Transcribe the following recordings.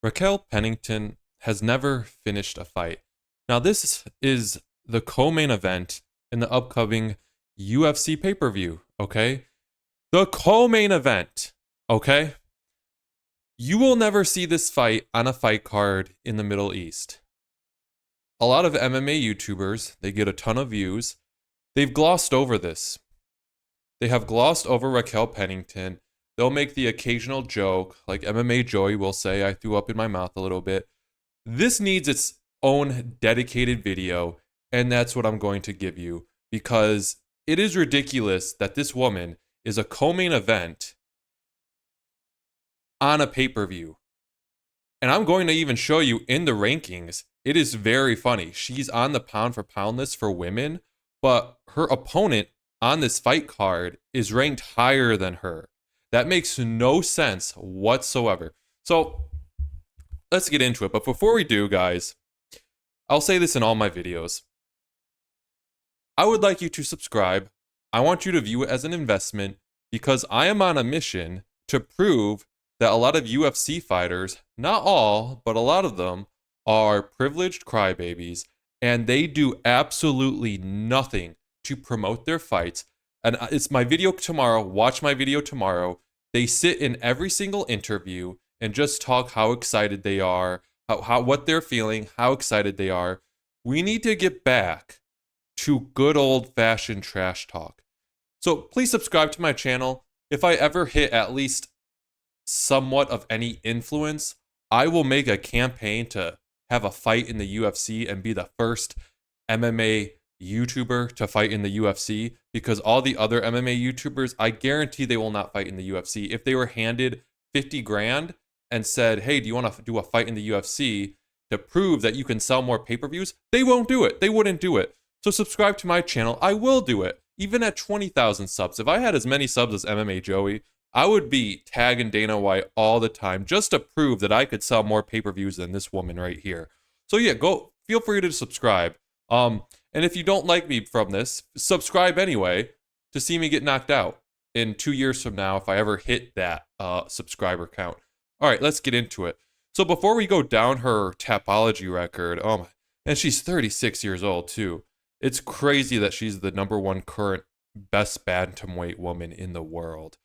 Raquel Pennington has never finished a fight. Now, this is the co main event in the upcoming UFC pay per view, okay? The co main event, okay? You will never see this fight on a fight card in the Middle East. A lot of MMA YouTubers, they get a ton of views. They've glossed over this. They have glossed over Raquel Pennington. They'll make the occasional joke, like MMA Joey will say, I threw up in my mouth a little bit. This needs its own dedicated video, and that's what I'm going to give you because it is ridiculous that this woman is a co-main event on a pay-per-view. And I'm going to even show you in the rankings. It is very funny. She's on the pound for pound list for women, but her opponent on this fight card is ranked higher than her. That makes no sense whatsoever. So let's get into it. But before we do, guys, I'll say this in all my videos. I would like you to subscribe. I want you to view it as an investment because I am on a mission to prove that a lot of UFC fighters, not all, but a lot of them, are privileged crybabies and they do absolutely nothing to promote their fights. And it's my video tomorrow. Watch my video tomorrow. They sit in every single interview and just talk how excited they are, how what they're feeling, how excited they are. We need to get back to good old-fashioned trash talk. So please subscribe to my channel. If I ever hit at least somewhat of any influence, I will make a campaign to have a fight in the UFC and be the first MMA YouTuber to fight in the UFC because all the other MMA YouTubers, I guarantee they will not fight in the UFC. If they were handed 50 grand and said, hey, do you want to do a fight in the UFC to prove that you can sell more pay-per-views? They won't do it. They wouldn't do it. So subscribe to my channel. I will do it. Even at 20,000 subs. If I had as many subs as MMA Joey, I would be tagging Dana White all the time just to prove that I could sell more pay-per-views than this woman right here. So yeah, go feel free to subscribe. And if you don't like me from this, subscribe anyway to see me get knocked out in 2 years from now if I ever hit that subscriber count. All right, let's get into it. So before we go down her Tapology record, and she's 36 years old too. It's crazy that she's the #1 current best bantamweight woman in the world.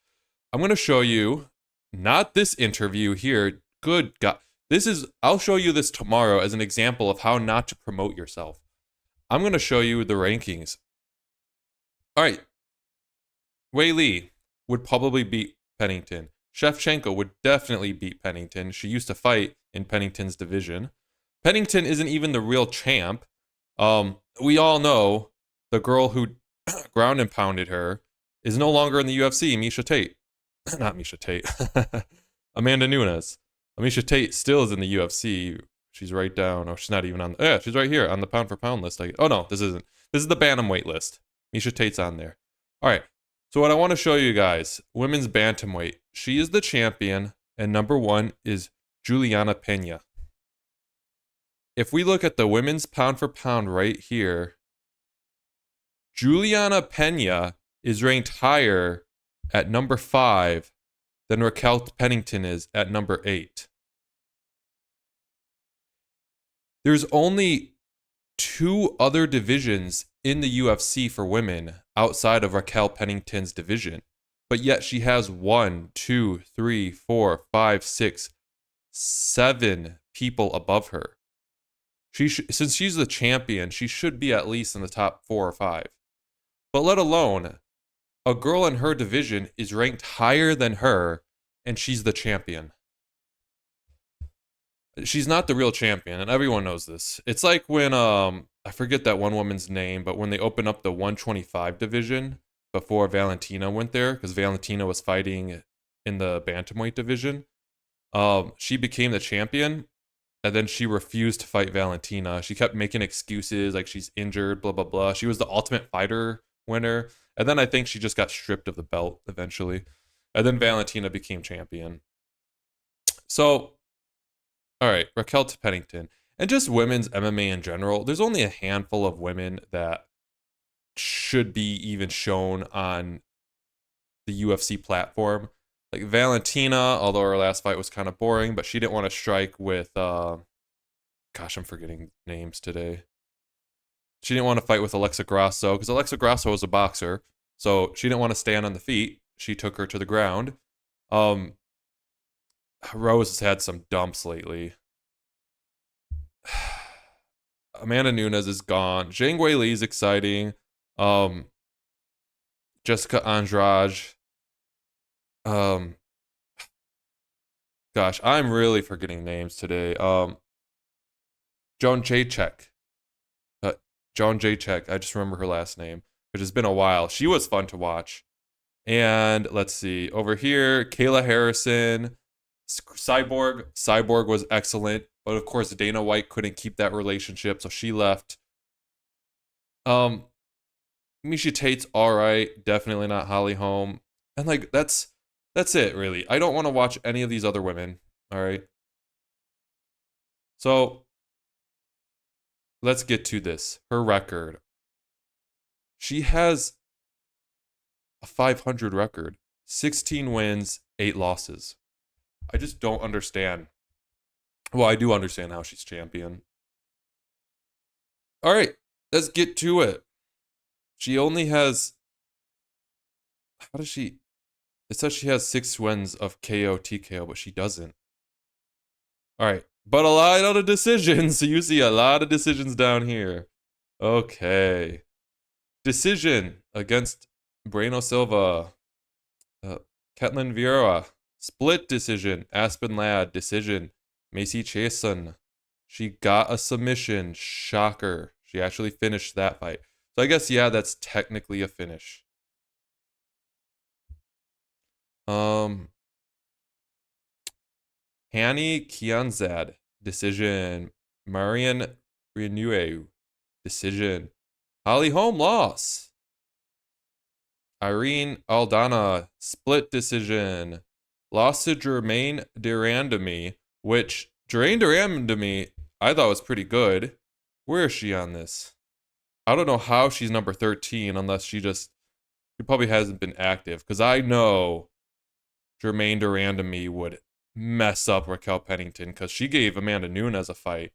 I'm going to show you, not this interview here. Good God. I'll show you this tomorrow as an example of how not to promote yourself. I'm going to show you the rankings. All right. Wei Li would probably beat Pennington. Shevchenko would definitely beat Pennington. She used to fight in Pennington's division. Pennington isn't even the real champ. We all know the girl who ground and pounded her is no longer in the UFC, Miesha Tate. Not Miesha Tate. Amanda Nunes. Miesha Tate still is in the UFC. She's right down. Oh, she's not even on. Yeah, she's right here on the pound for pound list. Oh no, this isn't. This is the bantamweight list. Miesha Tate's on there. All right. So what I want to show you guys, women's bantamweight. She is the champion, and #1 is Juliana Pena. If we look at the women's pound for pound right here, Juliana Pena is ranked higher at #5 than Raquel Pennington is at #8. There's only 2 other divisions in the UFC for women outside of Raquel Pennington's division, but yet she has 1, 2, 3, 4, 5, 6, 7 people above her. Since she's the champion, she should be at least in the top 4 or 5. But let alone, a girl in her division is ranked higher than her, and she's the champion. She's not the real champion, and everyone knows this. It's like when, I forget that one woman's name, but when they opened up the 125 division before Valentina went there, because Valentina was fighting in the bantamweight division, she became the champion. And then she refused to fight Valentina. She kept making excuses like she's injured, blah, blah, blah. She was the Ultimate Fighter winner. And then I think she just got stripped of the belt eventually. And then Valentina became champion. So, all right, Raquel Pennington. And just women's MMA in general, there's only a handful of women that should be even shown on the UFC platform. Like Valentina, although her last fight was kind of boring, but she didn't want to strike with gosh, I'm forgetting names today. She didn't want to fight with Alexa Grasso because Alexa Grasso was a boxer, so she didn't want to stand on the feet. She took her to the ground. Um, Rose has had some dumps lately. Amanda Nunes is gone. Zhang Weili is exciting. Um, Jessica Andrade. Um, gosh, I'm really forgetting names today. Joan Jacek. Joan Jacek. I just remember her last name, which has been a while. She was fun to watch. And let's see. Over here, Kayla Harrison. Cyborg. Cyborg was excellent. But of course, Dana White couldn't keep that relationship, so she left. Misha Tate's alright. Definitely not Holly Holm. And like that's it, really. I don't want to watch any of these other women. Alright. So let's get to this. Her record. She has a 500 record. 16 wins, 8 losses. I just don't understand. Well, I do understand how she's champion. All right, let's get to it. She only has. How does she? It says she has 6 wins of KO, TKO, but she doesn't. All right, but a lot of the decisions. So you see a lot of decisions down here. Okay. Decision against Breno Silva. Ketlin Vieira. Split decision. Aspen Ladd. Decision. Macy Chason. She got a submission. Shocker. She actually finished that fight. So I guess, yeah, that's technically a finish. Hani Kianzad. Decision. Marian Renew. Decision. Holly Holm loss. Irene Aldana. Split decision. Lost to Jermaine Durandamy, which Jermaine Durandamy I thought was pretty good. Where is she on this? I don't know how she's number 13 unless she probably hasn't been active. Because I know Jermaine Durandamy would mess up Raquel Pennington because she gave Amanda Nunes a fight.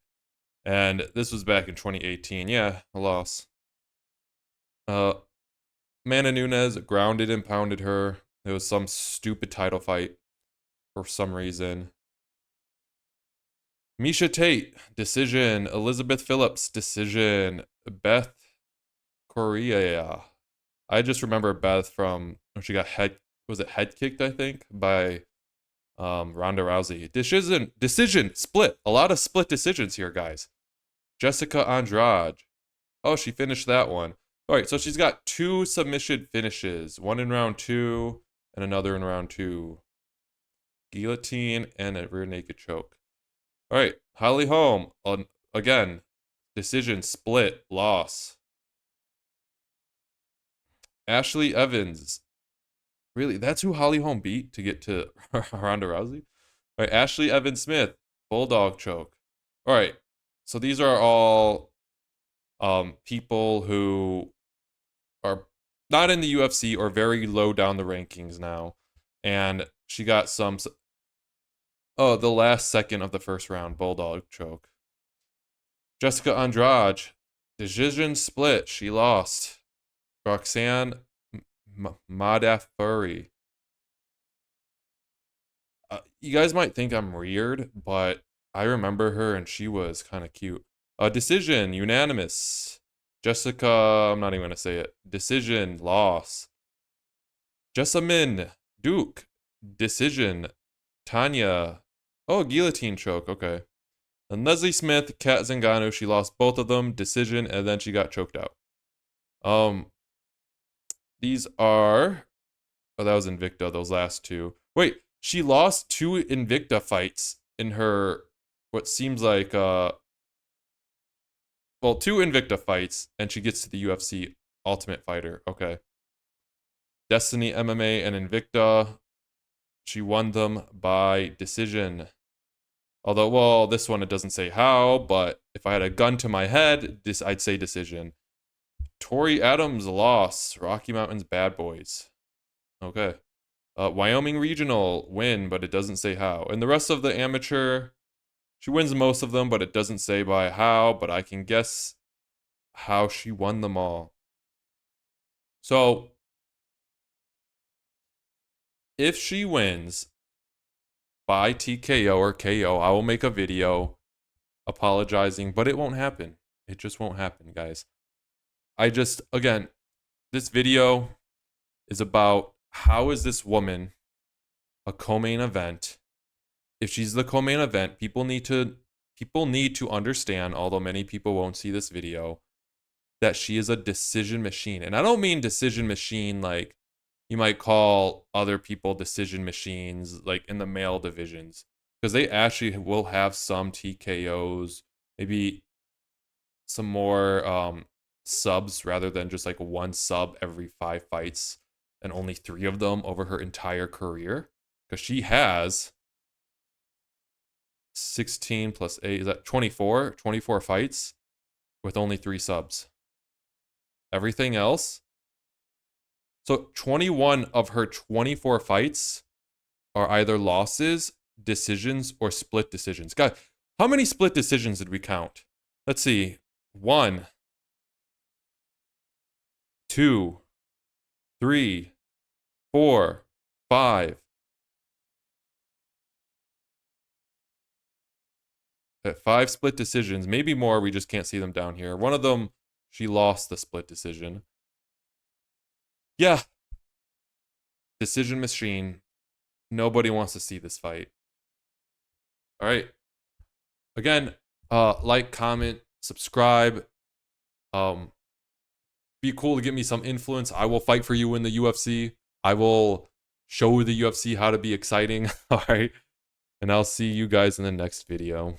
And this was back in 2018. Yeah, a loss. Amanda Nunes grounded and pounded her. It was some stupid title fight for some reason. Misha Tate, decision. Elizabeth Phillips, decision. Beth Correa. I just remember Beth from when she got head kicked, I think, by Ronda Rousey. Decision split. A lot of split decisions here, guys. Jessica Andrade. Oh, she finished that one. All right, so she's got 2 submission finishes. One in round 2 and another in round 2. Guillotine and a rear naked choke. All right, Holly Holm. Again, decision split loss. Ashley Evans. Really, that's who Holly Holm beat to get to Ronda Rousey? All right, Ashley Evans Smith, bulldog choke. All right, so these are all people who are not in the UFC or very low down the rankings now. And she got the last second of the first round, bulldog choke. Jessica Andrade, decision split, she lost. Roxanne Madafuri. You guys might think I'm weird, but I remember her and she was kind of cute. Decision, unanimous. Jessica, I'm not even going to say it. Decision, loss. Jessamine Duke, decision. Tanya, guillotine choke, okay. And Leslie Smith, Kat Zingano, she lost both of them, decision, and then she got choked out. These are, that was Invicta, those last 2. Wait, she lost 2 Invicta fights in her, what seems like, 2 Invicta fights, and she gets to the UFC Ultimate Fighter. Okay. Destiny MMA and Invicta. She won them by decision. Although, well, this one it doesn't say how, but if I had a gun to my head, I'd say decision. Tori Adams lost. Rocky Mountains Bad Boys. Okay. Wyoming Regional win, but it doesn't say how. And the rest of the amateur, she wins most of them, but it doesn't say by how, but I can guess how she won them all. So, if she wins by TKO or KO, I will make a video apologizing, but it won't happen. It just won't happen, guys. Again, this video is about how is this woman a co-main event? If she's the co-main event, people need to understand, although many people won't see this video, that she is a decision machine. And I don't mean decision machine like you might call other people decision machines like in the male divisions, because they actually will have some TKOs, maybe some more subs rather than just like one sub every 5 fights and only 3 of them over her entire career, because she has 16 plus 8, is that 24 fights with only 3 subs. Everything else, so 21 of her 24 fights are either losses, decisions, or split decisions. God, how many split decisions did we count? Let's see. 1, 2, 3, 4, 5. 5 split decisions, maybe more. We just can't see them down here. One of them, she lost the split decision. Yeah. Decision machine. Nobody wants to see this fight. All right. Again, like, comment, subscribe. Be cool to give me some influence. I will fight for you in the UFC. I will show the UFC how to be exciting. All right. And I'll see you guys in the next video.